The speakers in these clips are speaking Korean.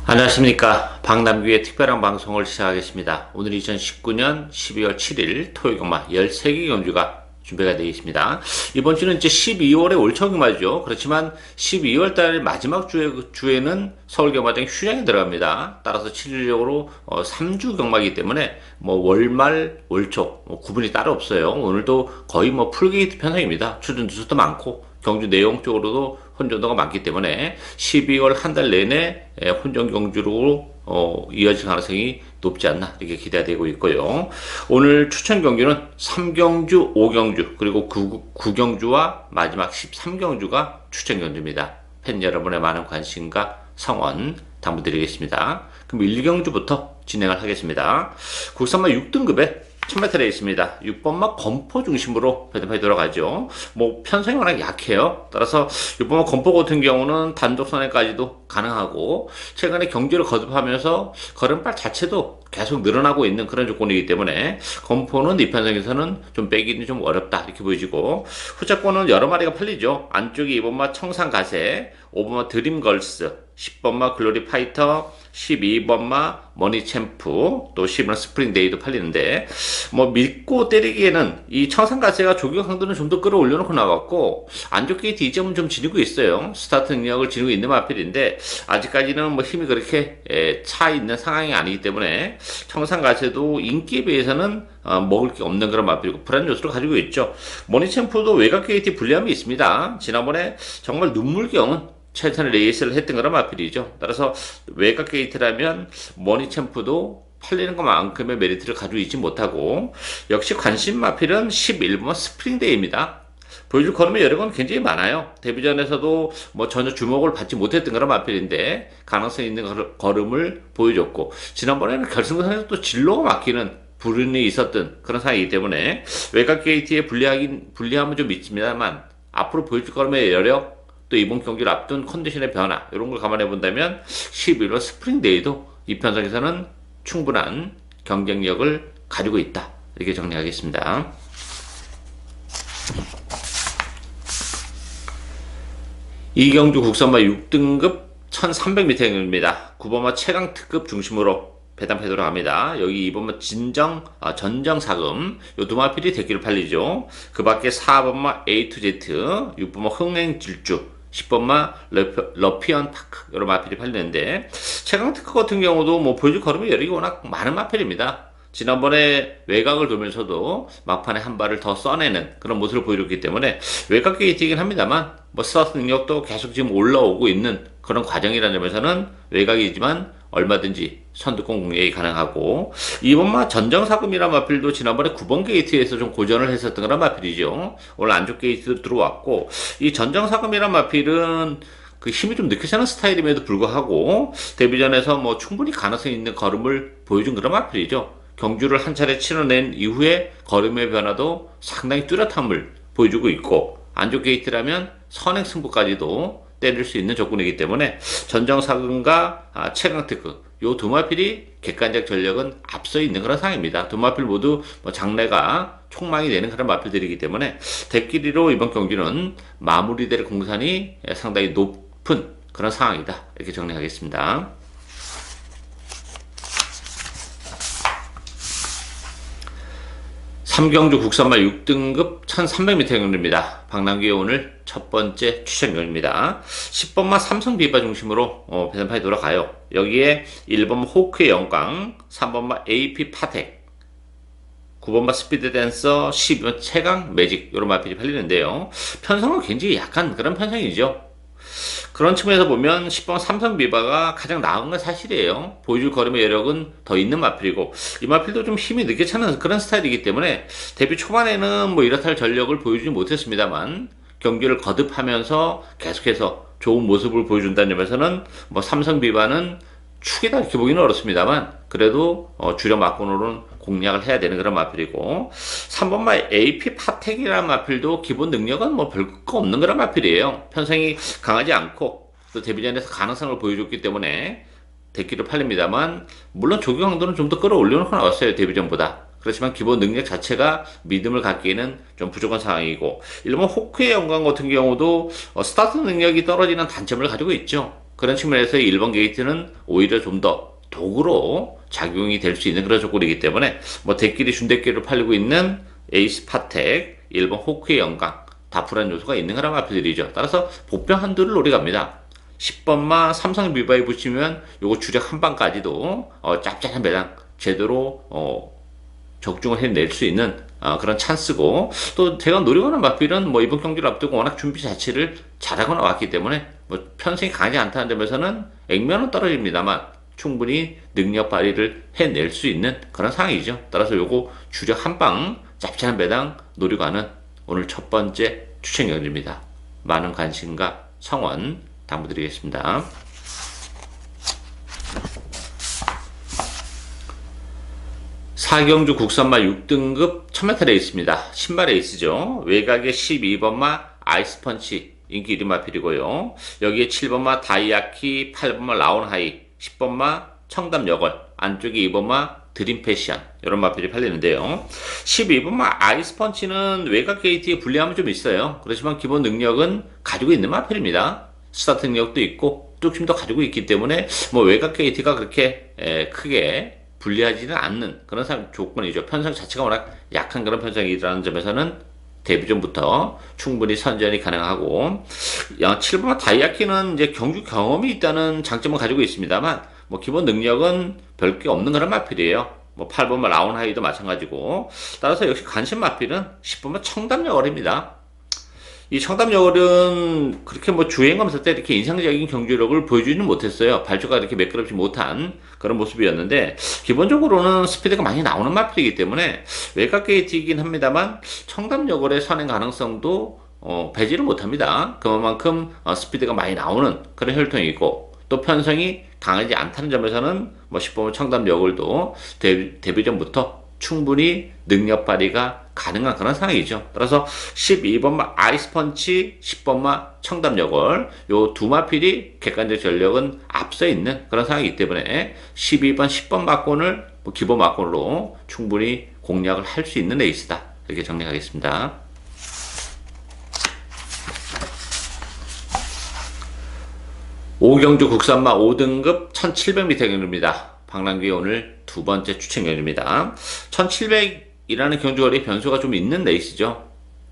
안녕하십니까. 박남규의 특별한 방송을 시작하겠습니다. 오늘 2019년 12월 7일 토요일경마 13개 경주가 준비가 되어 있습니다. 이번 주는 이제 12월의 올청경마죠. 그렇지만 12월 달 마지막 주에는 서울경마장 휴장이 들어갑니다. 따라서 실질적으로 3주 경마이기 때문에 월말, 월초 구분이 따로 없어요. 오늘도 거의 풀게이트 편성입니다. 출전 주수도 많고 경주 내용 적으로도 혼전도가 많기 때문에 12월 한 달 내내 혼전 경주로 이어질 가능성이 높지 않나 이렇게 기대되고 있고요. 오늘 추천 경주는 3경주, 5경주 그리고 9경주와 마지막 13경주가 추천 경주입니다. 팬 여러분의 많은 관심과 성원 당부드리겠습니다. 그럼 1경주부터 진행을 하겠습니다. 국산마 6등급에 1000m에 있습니다. 6번마 검포 중심으로 배드판이 돌아가죠. 편성이 워낙 약해요. 따라서 6번마 검포 같은 경우는 단독 선행까지도 가능하고 최근에 경주를 거듭하면서 걸음발 자체도 계속 늘어나고 있는 그런 조건이기 때문에 검포는 이 편성에서는 좀 빼기는 좀 어렵다 이렇게 보여지고, 후차권은 여러 마리가 팔리죠. 안쪽에 2번마 청산가세, 5번마 드림걸스, 10번마 글로리 파이터, 12번마 머니챔프, 또 10번 스프링데이도 팔리는데, 믿고 때리기에는 이 청산가세가 조경 강도는 좀 더 끌어올려놓고 나왔고, 안쪽 게이트 2점은 좀 지니고 있어요. 스타트 능력을 지니고 있는 마필인데, 아직까지는 힘이 그렇게 차 있는 상황이 아니기 때문에, 청산가세도 인기에 비해서는 먹을 게 없는 그런 마필이고, 불안 요소를 가지고 있죠. 머니챔프도 외곽 게이트 불리함이 있습니다. 지난번에 정말 눈물겨운 최선의 레이스를 했던 그런 마필이죠. 따라서 외곽 게이트라면 머니챔프도 팔리는 것만큼의 메리트를 가지고 있지 못하고, 역시 관심 마필은 11번 스프링데이입니다. 보여줄 걸음의 여력은 굉장히 많아요. 데뷔전에서도 전혀 주목을 받지 못했던 그런 마필인데 가능성 있는 걸음을 보여줬고, 지난번에는 결승선에서 또 진로가 막히는 불운이 있었던 그런 상황이기 때문에 외곽 게이트의 불리함은 좀 있습니다만, 앞으로 보여줄 걸음의 여력, 또 이번 경기를 앞둔 컨디션의 변화 이런 걸 감안해 본다면 11월 스프링데이도 이 편성에서는 충분한 경쟁력을 가지고 있다 이렇게 정리하겠습니다. 이경주 국선마 6등급 1300m입니다. 9번마 최강 특급 중심으로 배당패 돌아갑니다. 여기 2번마 전정사금 요 두 마필이 대기를 팔리죠. 그 밖에 4번마 A to Z, 6번마 흥행질주, 10번마 러피언 파크 여러 마필이 팔리는데, 최강 특급 같은 경우도 보여줄 걸음의 여력이 워낙 많은 마필입니다. 지난번에 외곽을 돌면서도 막판에 한 발을 더 써내는 그런 모습을 보여줬기 때문에 외곽 게이트이긴 합니다만 스타트 능력도 계속 지금 올라오고 있는 그런 과정이라는 점에서는 외곽이지만 얼마든지 선두권 공략이 가능하고, 2번마 전정사금이란 마필도 지난번에 9번 게이트에서 좀 고전을 했었던 그런 마필이죠. 오늘 안쪽 게이트도 들어왔고, 이 전정사금이란 마필은 그 힘이 좀 느껴지는 스타일임에도 불구하고 데뷔전에서 충분히 가능성 있는 걸음을 보여준 그런 마필이죠. 경주를 한 차례 치러낸 이후에 걸음의 변화도 상당히 뚜렷함을 보여주고 있고, 안쪽 게이트라면 선행 승부까지도 때릴 수 있는 조건이기 때문에 전정사금과 최강특급 요 두 마필이 객관적 전력은 앞서 있는 그런 상황입니다. 두 마필 모두 장래가 촉망이 되는 그런 마필들이기 때문에 대끼리로 이번 경기는 마무리될 공산이 상당히 높은 그런 상황이다 이렇게 정리하겠습니다. 삼경주 국산마 6등급 1300m 경주입니다. 박남규의 오늘 첫 번째 추천경입니다. 10번마 삼성비바 중심으로 배선판이 돌아가요. 여기에 1번마 호크의 영광, 3번마 AP 파텍, 9번마 스피드댄서, 12번 최강 매직 이런 마필이 팔리는데요. 편성은 굉장히 약한 그런 편성이죠. 그런 측면에서 보면 10번 삼성비바가 가장 나은 건 사실이에요. 보여줄 걸음의 여력은 더 있는 마필이고, 이 마필도 좀 힘이 늦게 차는 그런 스타일이기 때문에 데뷔 초반에는 이렇다 할 전력을 보여주지 못했습니다만 경기를 거듭하면서 계속해서 좋은 모습을 보여준다는 점에서는 삼성비바는 축이다 이렇게 보기는 어렵습니다만 그래도 주력 막군으로는 공략을 해야 되는 그런 마필이고, 3번마 AP 파텍이라는 마필도 기본 능력은 별거 없는 그런 마필이에요. 편성이 강하지 않고 또 데뷔전에서 가능성을 보여줬기 때문에 대기로 팔립니다만, 물론 조기 강도는 좀 더 끌어올려놓고 나왔어요 데뷔전보다. 그렇지만 기본 능력 자체가 믿음을 갖기에는 좀 부족한 상황이고, 일본 호크의 영광 같은 경우도 스타트 능력이 떨어지는 단점을 가지고 있죠. 그런 측면에서 1번 게이트는 오히려 좀 더 도구로 작용이 될 수 있는 그런 조건이기 때문에 뭐 대끼리 준대끼리로 팔리고 있는 에이스 파텍, 1번 호크의 영광 다 불안 요소가 있는 그런 마필들이죠. 따라서 복병 한두를 노려갑니다. 10번마 삼성 비바에 붙이면 요거 주력 한 방까지도 짭짤한 매장 제대로 적중을 해낼 수 있는 그런 찬스고, 또 제가 노리고 하는 마필은 뭐 이번 경기를 앞두고 워낙 준비 자체를 잘하고 나왔기 때문에 뭐 편성이 강하지 않다는 점에서는 액면은 떨어집니다만 충분히 능력 발휘를 해낼 수 있는 그런 상황이죠. 따라서 요거 주력 한방 짭짤한 매당 노리고 하는 오늘 첫 번째 추천 경기입니다. 많은 관심과 성원 당부드리겠습니다. 4경주 국산마 6등급 1000m 레이스입니다. 신발 레이스죠. 외곽에 12번마 아이스펀치 인기 1위 마필이고요. 여기에 7번마 다이아키, 8번마 라온하이, 10번마 청담여걸, 안쪽에 2번마 드림패션 이런 마필이 팔리는데요. 12번마 아이스펀치는 외곽 게이트에 불리함은 좀 있어요. 그렇지만 기본 능력은 가지고 있는 마필입니다. 스타트 능력도 있고 뚝심도 가지고 있기 때문에 뭐 외곽 게이트가 그렇게 크게 불리하지는 않는 그런 조건이죠. 편성 자체가 워낙 약한 그런 편성이라는 점에서는 데뷔 전부터 충분히 선전이 가능하고, 7번마 다이아키는 이제 경주 경험이 있다는 장점을 가지고 있습니다만 뭐 기본 능력은 별게 없는 그런 마필이에요. 뭐 8번마 라운하이도 마찬가지고, 따라서 역시 관심 마필은 10번마 청담여걸입니다. 이 청담여걸은 그렇게 뭐 주행하면서 때 이렇게 인상적인 경주력을 보여주지는 못했어요. 발주가 이렇게 매끄럽지 못한 그런 모습이었는데, 기본적으로는 스피드가 많이 나오는 마필이기 때문에 외곽 게이트이긴 합니다만 청담여걸의 선행 가능성도 배제를 못합니다. 그만큼 스피드가 많이 나오는 그런 혈통이고, 또 편성이 강하지 않다는 점에서는 뭐 10번마 청담여걸도 데뷔 전부터 충분히 능력 발휘가 가능한 그런 상황이죠. 따라서 12번마 아이스펀치, 10번마 청담여걸 요 두 마필이 객관적 전력은 앞서 있는 그런 상황이기 때문에 12번, 10번 마권을 뭐 기본 마권으로 충분히 공략을 할 수 있는 레이스다. 이렇게 정리하겠습니다. 오경주 국산마 5등급 1700m 경주입니다. 박랑규의 오늘 두 번째 추천 경주입니다. 1700이라는 경주거리 변수가 좀 있는 레이스죠.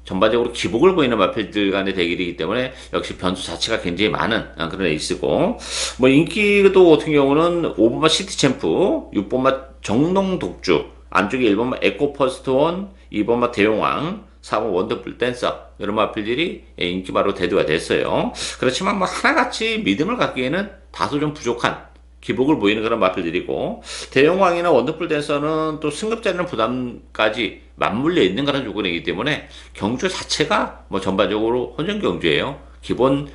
전반적으로 기복을 보이는 마필들 간의 대결이기 때문에 역시 변수 자체가 굉장히 많은 그런 레이스고, 뭐 인기도 같은 경우는 5번마 시티챔프, 6번마 정농독주, 안쪽에 1번마 에코퍼스트원, 2번마 대용왕, 4번 원더풀 댄서 이런 마필들이 인기 바로 대두가 됐어요. 그렇지만 뭐 하나같이 믿음을 갖기에는 다소 좀 부족한 기복을 보이는 그런 마필들이고, 대용왕이나 원더풀 댄서는 또 승급자리는 부담까지 맞물려 있는 그런 조건이기 때문에 경주 자체가 뭐 전반적으로 혼전 경주예요. 기본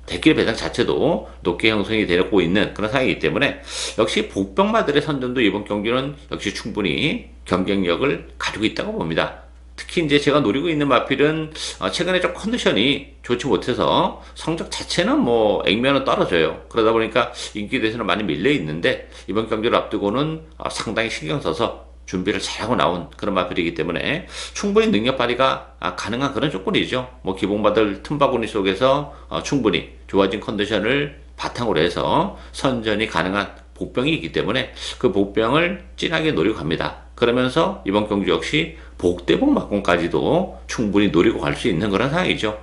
대길 배당 자체도 높게 형성이 되고 있는 그런 상황이기 때문에 역시 복병마들의 선전도 이번 경기는 역시 충분히 경쟁력을 가지고 있다고 봅니다. 특히 이제 제가 노리고 있는 마필은 최근에 좀 컨디션이 좋지 못해서 성적 자체는 뭐 액면은 떨어져요. 그러다 보니까 인기 대회에서는 많이 밀려 있는데 이번 경기를 앞두고는 상당히 신경 써서 준비를 잘하고 나온 그런 마필이기 때문에 충분히 능력 발휘가 가능한 그런 조건이죠. 뭐 기본받을 틈바구니 속에서 충분히 좋아진 컨디션을 바탕으로 해서 선전이 가능한 복병이 있기 때문에 그 복병을 진하게 노리고 갑니다. 그러면서 이번 경주 역시 복대복 막권까지도 충분히 노리고 갈 수 있는 그런 상황이죠.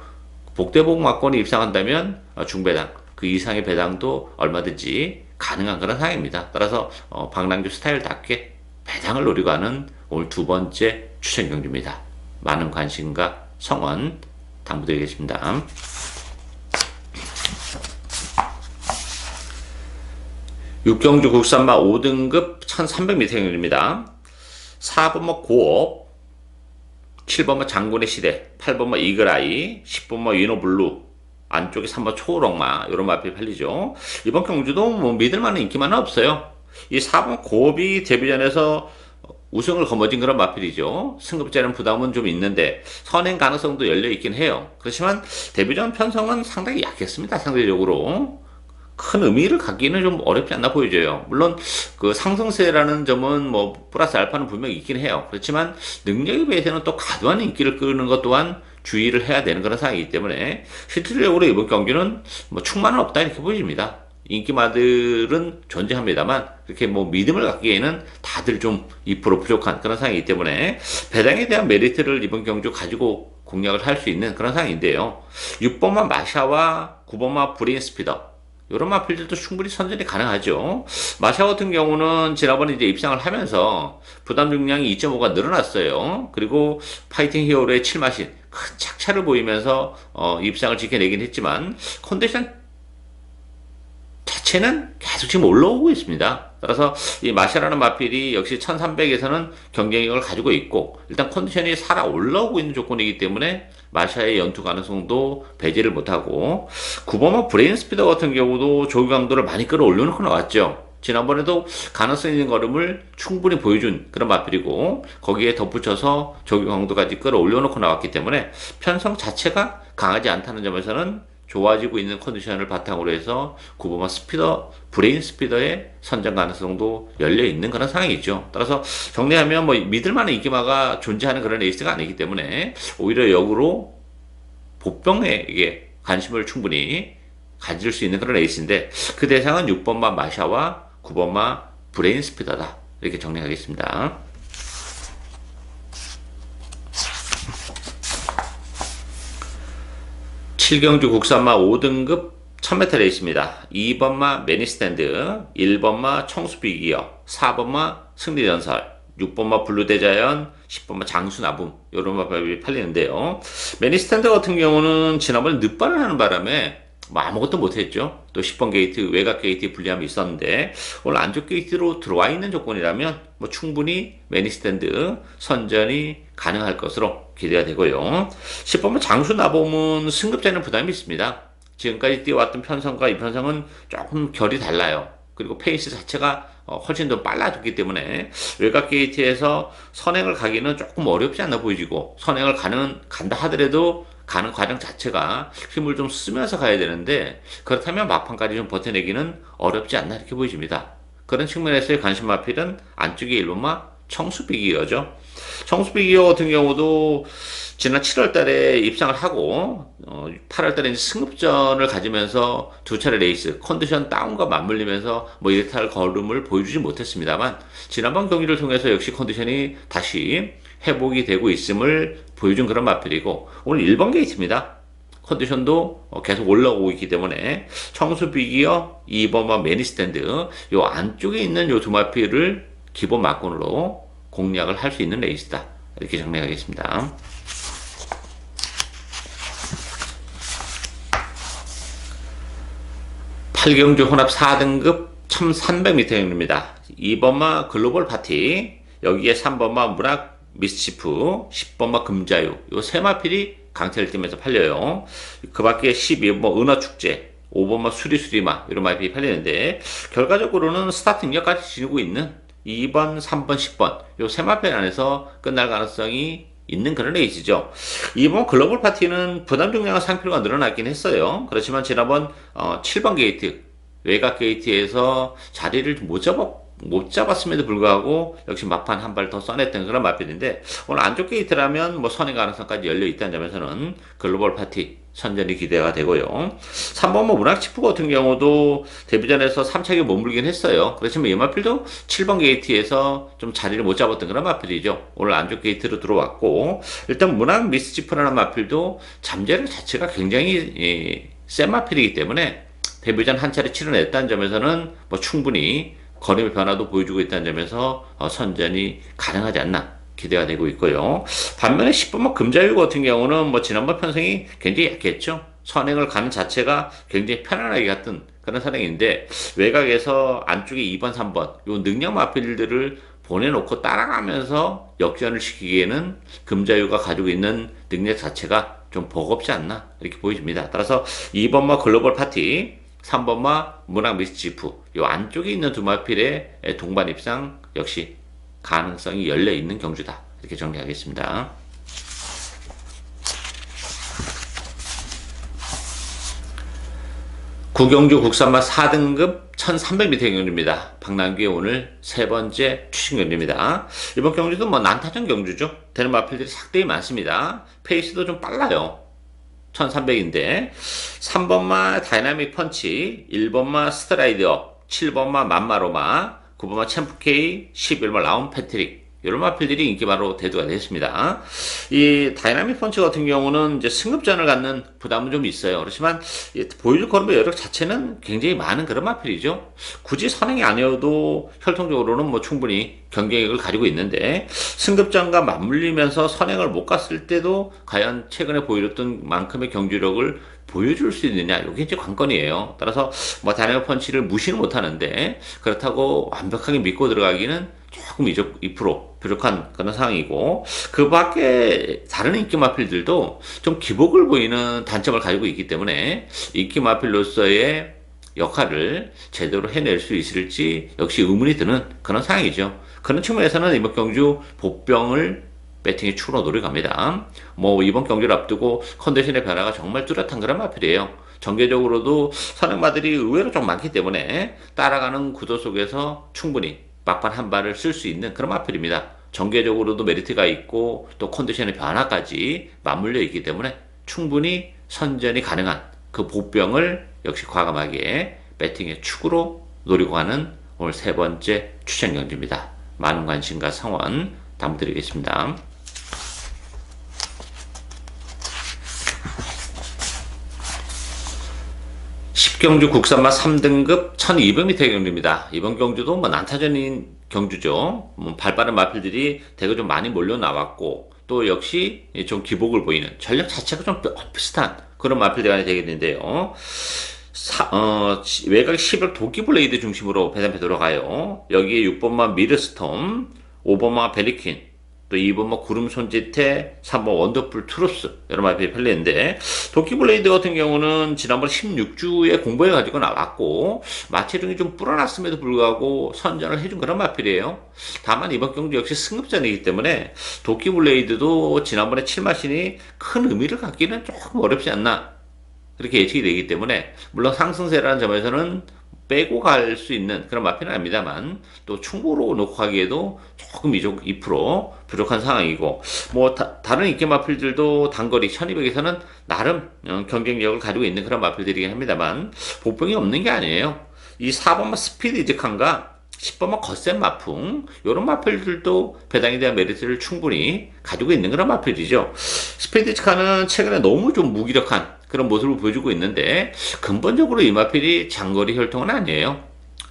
복대복 막권이 입상한다면 중배당 그 이상의 배당도 얼마든지 가능한 그런 상황입니다. 따라서 박랑규 스타일답게 배당을 노리고 하는 오늘 두 번째 추천 경주입니다. 많은 관심과 성원 당부드리겠습니다. 6경주 국산마 5등급 1300m 경주입니다. 4번마 고업, 7번마 장군의 시대, 8번마 이글아이, 10번마 위너블루, 안쪽에 3번 초록마 이런 마필이 팔리죠. 이번 경주도 뭐 믿을만한 인기만은 없어요. 이 4번 고업이 데뷔전에서 우승을 거머쥔 그런 마필이죠. 승급자는 부담은 좀 있는데 선행 가능성도 열려 있긴 해요. 그렇지만 데뷔전 편성은 상당히 약했습니다. 상대적으로 큰 의미를 갖기는 좀 어렵지 않나 보여져요. 물론 그 상승세라는 점은 뭐 플러스 알파는 분명히 있긴 해요. 그렇지만 능력에 비해서는 또 과도한 인기를 끄는 것 또한 주의를 해야 되는 그런 상황이기 때문에 실질적으로 이번 경기는 뭐 충만은 없다 이렇게 보입니다. 인기마들은 존재합니다만 그렇게 뭐 믿음을 갖기에는 다들 좀 2% 부족한 그런 상황이기 때문에 배당에 대한 메리트를 이번 경주 가지고 공략을 할 수 있는 그런 상황인데요. 6번마 마샤와 9번마 브레인 스피더 이런 마필들도 충분히 선전이 가능하죠. 마샤 같은 경우는 지난번에 이제 입상을 하면서 부담 중량이 2.5가 늘어났어요. 그리고 파이팅 히어로의 7마신 큰 착차를 보이면서 입상을 지켜내긴 했지만 컨디션 자체는 계속 지금 올라오고 있습니다. 따라서 이 마샤라는 마필이 역시 1300에서는 경쟁력을 가지고 있고 일단 컨디션이 살아 올라오고 있는 조건이기 때문에 마샤의 연투 가능성도 배제를 못하고 9번마 브레인 스피더 같은 경우도 조기 강도를 많이 끌어올려놓고 나왔죠. 지난번에도 가능성 있는 걸음을 충분히 보여준 그런 마필이고 거기에 덧붙여서 조기 강도까지 끌어올려놓고 나왔기 때문에 편성 자체가 강하지 않다는 점에서는 좋아지고 있는 컨디션을 바탕으로 해서 9번마 스피더, 브레인 스피더의 선정 가능성도 열려 있는 그런 상황이죠. 따라서 정리하면 뭐 믿을만한 인기마가 존재하는 그런 레이스가 아니기 때문에 오히려 역으로 복병에게 관심을 충분히 가질 수 있는 그런 레이스인데 그 대상은 6번마 마샤와 9번마 브레인 스피더다. 이렇게 정리하겠습니다. 7경주 국산마 5등급 1000m 레이스입니다. 2번마 매니스탠드, 1번마 청수비기어, 4번마 승리전설, 6번마 블루대자연, 10번마 장수나붐 이런 마법이 팔리는데요. 매니스탠드 같은 경우는 지난번에 늦발을 하는 바람에 뭐 아무것도 못했죠. 또 10번 게이트, 외곽 게이트에 불리함이 있었는데 오늘 안쪽 게이트로 들어와 있는 조건이라면 뭐 충분히 매니스탠드 선전이 가능할 것으로 기대가 되고요. 10번은 장수나봄은 승급자는 부담이 있습니다. 지금까지 뛰어왔던 편성과 이 편성은 조금 결이 달라요. 그리고 페이스 자체가 훨씬 더 빨라졌기 때문에 외곽 게이트에서 선행을 가기는 조금 어렵지 않나 보이지고 선행을 간다 하더라도 가는 과정 자체가 힘을 좀 쓰면서 가야 되는데 그렇다면 막판까지 좀 버텨내기는 어렵지 않나 이렇게 보여집니다. 그런 측면에서의 관심 마필은 안쪽에 1번마 청수비기어죠. 청수비기어 같은 경우도 지난 7월 달에 입상을 하고 8월 달에 이제 승급전을 가지면서 두 차례 레이스 컨디션 다운과 맞물리면서 뭐 이렇다 할 걸음을 보여주지 못했습니다만 지난번 경기를 통해서 역시 컨디션이 다시 회복이 되고 있음을 보여준 그런 마필이고 오늘 1번 게이트입니다. 컨디션도 계속 올라오고 있기 때문에 청수비기어 2번마 매니스탠드 요 안쪽에 있는 요 두 마필을 기본 막군으로 공략을 할 수 있는 레이스다. 이렇게 정리하겠습니다. 팔경주 혼합 4등급 1300m입니다. 2번마 글로벌 파티, 여기에 3번마 문학 미스치프, 10번마 금자유, 요 세 마필이 강태를 띠면서 팔려요. 그 밖에 12번마 은하축제, 5번마 수리수리마, 이런 마필이 팔리는데, 결과적으로는 스타트 능력까지 지니고 있는 2번, 3번, 10번, 요 세 마필 안에서 끝날 가능성이 있는 그런 레이스죠. 이번 글로벌 파티는 부담 중량은 상표가 늘어나긴 했어요. 그렇지만 지난번 7번 게이트, 외곽 게이트에서 자리를 못 잡았음에도 불구하고 역시 막판 한 발 더 써냈던 그런 마필인데 오늘 안쪽 게이트라면 뭐 선행 가능성까지 열려 있다는 점에서는 글로벌 파티 선전이 기대가 되고요. 3번 뭐 문학치프 같은 경우도 데뷔전에서 3차게 머물긴 했어요. 그렇지만 이 마필도 7번 게이트에서 좀 자리를 못 잡았던 그런 마필이죠. 오늘 안쪽 게이트로 들어왔고 일단 문학 미스치프라는 마필도 잠재력 자체가 굉장히 센 마필이기 때문에 데뷔전 한 차례 치러냈다는 점에서는 뭐 충분히 걸음의 변화도 보여주고 있다는 점에서 선전이 가능하지 않나 기대가 되고 있고요. 반면에 10번마 금자유 같은 경우는 뭐 지난번 편성이 굉장히 약했죠. 선행을 가는 자체가 굉장히 편안하게 갔던 그런 선행인데 외곽에서 안쪽에 2번, 3번 요 능력 마필들을 보내놓고 따라가면서 역전을 시키기에는 금자유가 가지고 있는 능력 자체가 좀 버겁지 않나 이렇게 보여집니다. 따라서 2번마 글로벌 파티 3번마 문학 미스치프 요 안쪽에 있는 두 마필의 동반 입상 역시 가능성이 열려 있는 경주다. 이렇게 정리하겠습니다. 구경주 국산마 4등급 1300m의 경주입니다. 박남규의 오늘 세 번째 추신 경주입니다. 이번 경주도 뭐 난타전 경주죠. 되는 마필들이 상당히 많습니다. 페이스도 좀 빨라요. 1300인데 3번마 다이나믹 펀치, 1번마 스트라이더, 7번마 맘마로마, 9번마 챔프K, 11번 라운 패트릭, 이런 마필들이 인기 바로 대두가 됐습니다. 이 다이나믹 펀치 같은 경우는 이제 승급전을 갖는 부담은 좀 있어요. 그렇지만 보여줄 걸음의 여력 자체는 굉장히 많은 그런 마필이죠. 굳이 선행이 아니어도 혈통적으로는 뭐 충분히 경쟁력을 가지고 있는데 승급전과 맞물리면서 선행을 못 갔을 때도 과연 최근에 보여줬던 만큼의 경주력을 보여줄 수 있느냐, 이게 이제 관건이에요. 따라서 뭐 다이나믹 펀치를 무시는 못하는데 그렇다고 완벽하게 믿고 들어가기는 조금 2% 부족한 그런 상황이고, 그 밖에 다른 인기 마필들도 좀 기복을 보이는 단점을 가지고 있기 때문에 인기 마필로서의 역할을 제대로 해낼 수 있을지 역시 의문이 드는 그런 상황이죠. 그런 측면에서는 이번 경주 복병을 배팅의 축으로 노려갑니다. 뭐 이번 경기를 앞두고 컨디션의 변화가 정말 뚜렷한 그런 마필이에요. 전개적으로도 선행마들이 의외로 좀 많기 때문에 따라가는 구도 속에서 충분히 막판 한 발을 쓸 수 있는 그런 마필입니다. 전개적으로도 메리트가 있고 또 컨디션의 변화까지 맞물려 있기 때문에 충분히 선전이 가능한 그 복병을 역시 과감하게 배팅의 축으로 노리고 가는 오늘 세 번째 추천 경주입니다. 많은 관심과 성원 담아드리겠습니다. 10경주 국산마 3등급 1200m 경주입니다. 이번 경주도 뭐 난타전인 경주죠. 발빠른 마필들이 대거 좀 많이 몰려 나왔고 또 역시 좀 기복을 보이는 전력 자체가 좀 비슷한 그런 마필대가 되겠는데요. 외곽 11 도끼블레이드 중심으로 배단표 들어가요. 여기에 6번마 미르스톰, 5번마 벨리퀸, 또 2번마 구름 손짓태, 3번 원더풀 트루스, 여러 마필이 팔리는데 도끼블레이드 같은 경우는 지난번 16주에 공부해 가지고 나왔고 마체중이 좀 불어났음에도 불구하고 선전을 해준 그런 마필이에요. 다만 이번 경주 역시 승급전이기 때문에 도끼블레이드도 지난번에 7마신이 큰 의미를 갖기는 조금 어렵지 않나, 그렇게 예측이 되기 때문에 물론 상승세라는 점에서는 빼고 갈 수 있는 그런 마필은 아닙니다만 또 충고로 놓고 하기에도 조금 2% 부족한 상황이고, 뭐 다른 인기 마필들도 단거리 1200에서는 나름 경쟁력을 가지고 있는 그런 마필들이긴 합니다만 복병이 없는 게 아니에요. 이 4번마 스피드 이직한과 10번마 거센 마풍, 이런 마필들도 배당에 대한 메리트를 충분히 가지고 있는 그런 마필이죠. 스피드 이직하는 최근에 너무 좀 무기력한 그런 모습을 보여주고 있는데 근본적으로 이 마필이 장거리 혈통은 아니에요.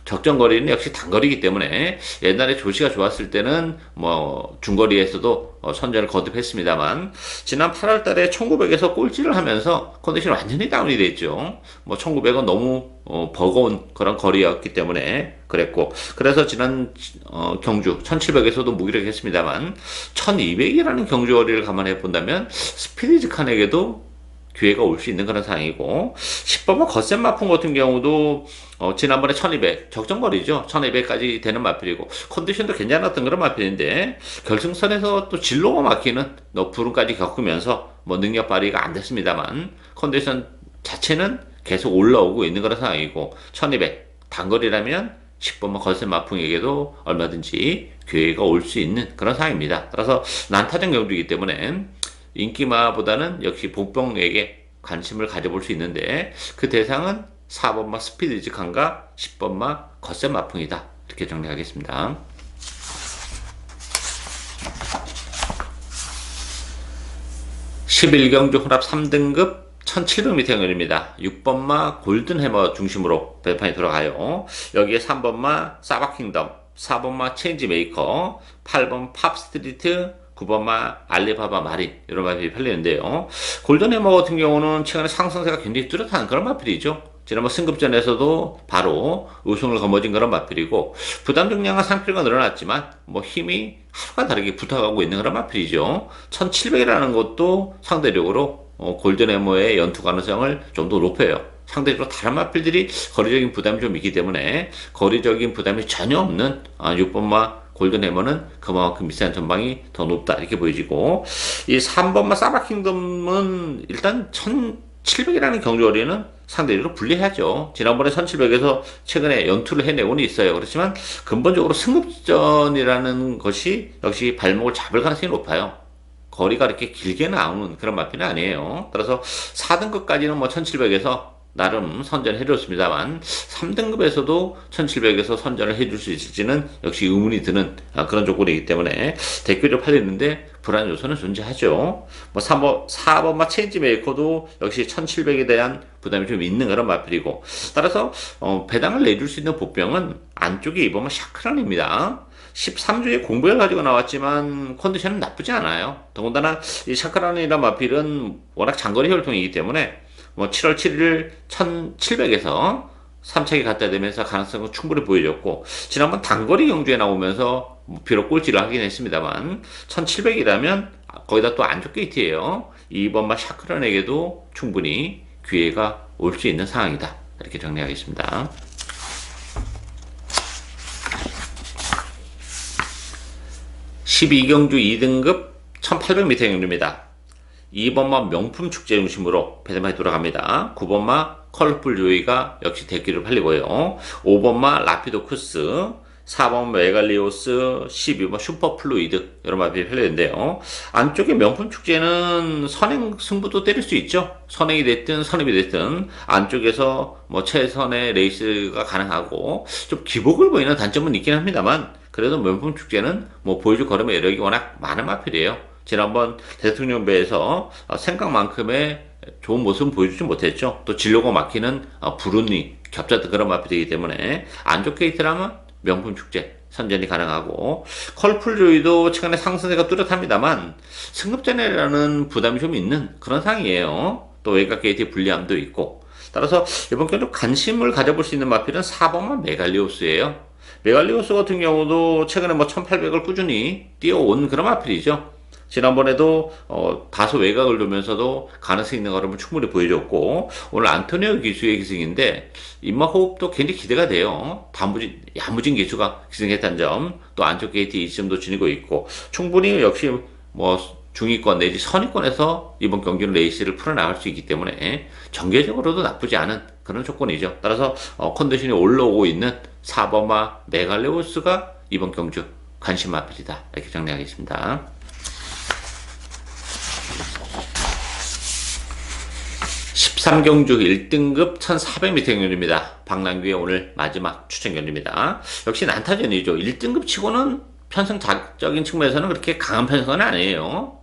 적정거리는 역시 단거리이기 때문에 옛날에 조시가 좋았을 때는 뭐 중거리에서도 선전을 거듭했습니다만 지난 8월 달에 1900에서 꼴찌를 하면서 컨디션이 완전히 다운이 됐죠. 뭐 1900은 너무 버거운 그런 거리였기 때문에 그랬고, 그래서 지난 경주 1700에서도 무기력했습니다만 1200이라는 경주 거리를 감안해 본다면 스피디지 칸에게도 기회가 올 수 있는 그런 상황이고, 10번마 거센 마풍 같은 경우도 지난번에 1200 적정거리죠. 1200까지 되는 마필이고 컨디션도 괜찮았던 그런 마필인데 결승선에서 또 진로가 막히는 불운까지 겪으면서 뭐 능력 발휘가 안 됐습니다만 컨디션 자체는 계속 올라오고 있는 그런 상황이고 1200 단거리라면 10번마 거센 마풍에게도 얼마든지 기회가 올 수 있는 그런 상황입니다. 따라서 난타전 경주이기 때문에 인기마보다는 역시 복병에게 관심을 가져볼 수 있는데 그 대상은 4번마 스피드 이직한과 10번마 거센 마풍이다, 이렇게 정리하겠습니다. 11경주 혼합 3등급 1700m 경주입니다. 6번마 골든해머 중심으로 배판이 들어가요. 여기에 3번마 사바킹덤, 4번마 체인지메이커, 8번 팝스트리트, 9번마 알리바바 마린, 이런 마필이 팔리는데요. 골든해머 같은 경우는 최근에 상승세가 굉장히 뚜렷한 그런 마필이죠. 지난번 승급전에서도 바로 우승을 거머쥔 그런 마필이고 부담 중량과 상필가 늘어났지만 뭐 힘이 하루가 다르게 붙어가고 있는 그런 마필이죠. 1700이라는 것도 상대적으로 골든해머의 연투 가능성을 좀 더 높여요. 상대적으로 다른 마필들이 거리적인 부담이 좀 있기 때문에 거리적인 부담이 전혀 없는 6번마 골든해머는 그만큼 비싼 전망이 더 높다, 이렇게 보여지고, 이 3번마 사바킹덤은 일단 1700이라는 경주거리는 상대적으로 불리하죠. 지난번에 1700에서 최근에 연투를 해내고는 있어요. 그렇지만 근본적으로 승급전이라는 것이 역시 발목을 잡을 가능성이 높아요. 거리가 이렇게 길게 나오는 그런 마피는 아니에요. 따라서 4등급까지는 뭐 1700에서 나름 선전을 해줬습니다만 3등급에서도 1700에서 선전을 해줄 수 있을지는 역시 의문이 드는 그런 조건이기 때문에 대표적으로 팔리는데 불안 요소는 존재하죠. 뭐 3번, 4번마 체인지 메이커도 역시 1700에 대한 부담이 좀 있는 그런 마필이고 따라서 배당을 내줄 수 있는 보병은 안쪽에 2번마 샤크란입니다. 13주에 공부를 가지고 나왔지만 컨디션은 나쁘지 않아요. 더군다나 이 샤크란이란 마필은 워낙 장거리 혈통이기 때문에 뭐 7월 7일 1700에서 3차기 갖다 대면서 가능성은 충분히 보여줬고 지난번 단거리 경주에 나오면서 비록 꼴찌를 하긴 했습니다만 1700이라면 거기다 또 안쪽 게이트예요. 2번마 샤크란에게도 충분히 기회가 올 수 있는 상황이다. 이렇게 정리하겠습니다. 12경주 2등급 1800m 경주입니다. 2번마 명품 축제 중심으로 배당이 돌아갑니다. 9번마 컬러풀 조이가 역시 대기를 팔리고요. 5번마 라피도 쿠스, 4번 메갈리오스, 12번 슈퍼플루이드 여러 마필이 팔리는데요. 안쪽에 명품 축제는 선행 승부도 때릴 수 있죠. 선행이 됐든 선입이 됐든 안쪽에서 뭐 최선의 레이스가 가능하고 좀 기복을 보이는 단점은 있긴 합니다만 그래도 명품 축제는 뭐 보여줄 걸음의 여력이 워낙 많은 마필이에요. 지난번 대통령배에서 생각만큼의 좋은 모습은 보여주지 못했죠. 또 진로가 막히는 불운이 겹쳤던 그런 마필이기 때문에 안쪽 게이트라면 명품 축제 선전이 가능하고 컬풀조이도 최근에 상승세가 뚜렷합니다만 승급전이라는 부담이 좀 있는 그런 상황이에요. 또 외곽 게이트의 불리함도 있고 따라서 이번 경주 관심을 가져볼 수 있는 마필은 4번만 메갈리오스예요. 메갈리오스 같은 경우도 최근에 뭐 1800을 꾸준히 뛰어온 그런 마필이죠. 지난번에도 다소 외곽을 두면서도 가능성 있는 걸음을 충분히 보여줬고 오늘 안토니오 기수의 기승인데 입마호흡도 굉장히 기대가 돼요. 야무진 기수가 기승했다는 점, 또 안쪽 게이트 2점도 지니고 있고 충분히 역시 뭐 중위권 내지 선위권에서 이번 경기는 레이스를 풀어나갈 수 있기 때문에 전개적으로도 나쁘지 않은 그런 조건이죠. 따라서 컨디션이 올라오고 있는 4번마 메갈레오스가 이번 경주 관심 마필이다. 이렇게 정리하겠습니다. 13경주 1등급 1400m 경주입니다. 박남규의 오늘 마지막 추천 경주입니다. 역시 난타전이죠. 1등급 치고는 편성적인 측면에서는 그렇게 강한 편성은 아니에요.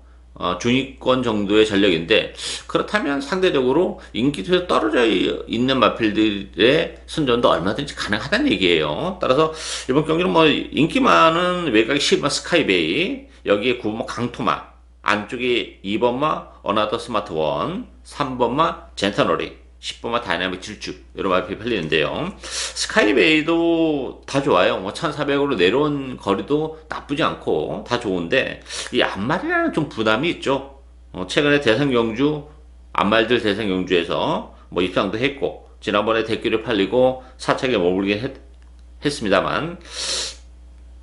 중위권 정도의 전력인데 그렇다면 상대적으로 인기도에 떨어져 있는 마필들의 선전도 얼마든지 가능하다는 얘기예요. 따라서 이번 경기는 뭐 인기 많은 외곽 10번 스카이베이, 여기에 9번 강토마, 안쪽에 2번마 어나더 스마트원, 3번마 젠타놀이, 10번마 다이나믹 질주 이런 마필이 팔리는데요. 스카이베이도 다 좋아요. 뭐 1400으로 내려온 거리도 나쁘지 않고 다 좋은데 이 앞말이라는 좀 부담이 있죠. 최근에 대선경주 앞말들 대선경주에서 뭐 입상도 했고 지난번에 대기를 팔리고 사차게 머물긴 했습니다만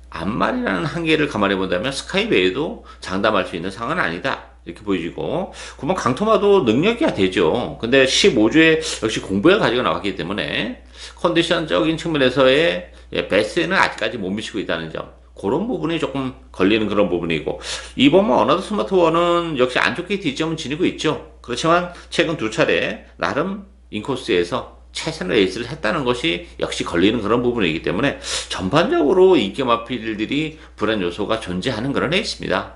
앞말이라는 한계를 감안해 본다면 스카이베이도 장담할 수 있는 상황은 아니다. 이렇게 보여지고 9번 강토마도 능력이야 되죠. 근데 15주에 역시 공부를 가지고 나왔기 때문에 컨디션적인 측면에서의 베스트에는 아직까지 못 미치고 있다는 점, 그런 부분이 조금 걸리는 그런 부분이고 2번만 어나더 스마트원은 역시 안쪽 게이트 2점은 지니고 있죠. 그렇지만 최근 두 차례 나름 인코스에서 최선 레이스를 했다는 것이 역시 걸리는 그런 부분이기 때문에 전반적으로 인기 마필들이 불안 요소가 존재하는 그런 레이스입니다.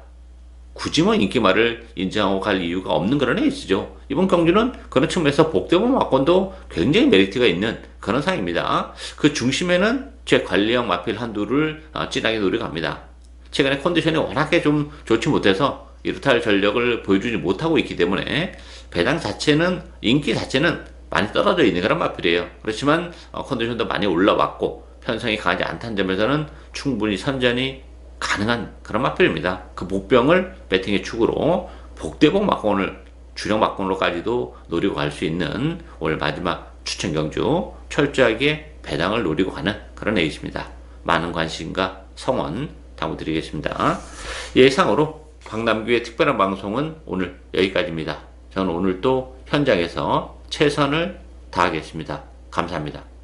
굳이 뭐 인기말을 인정하고 갈 이유가 없는 그런 레이스죠. 이번 경주는 그런 측면에서 복대본 막권도 굉장히 메리트가 있는 그런 상황입니다. 그 중심에는 제 관리형 마필 한두를 진하게 노려갑니다. 최근에 컨디션이 워낙에 좀 좋지 못해서 이렇다 할 전력을 보여주지 못하고 있기 때문에 배당 자체는 인기 자체는 많이 떨어져 있는 그런 마필이에요. 그렇지만 컨디션도 많이 올라왔고 편성이 강하지 않다는 점에서는 충분히 선전이 가능한 그런 마필입니다. 그 복병을 배팅의 축으로 복대복 막권을 주력 막권으로까지도 노리고 갈 수 있는 오늘 마지막 추천 경주 철저하게 배당을 노리고 가는 그런 레이스입니다. 많은 관심과 성원 당부드리겠습니다. 예상으로 박남규의 특별한 방송은 오늘 여기까지입니다. 저는 오늘 또 현장에서 최선을 다하겠습니다. 감사합니다.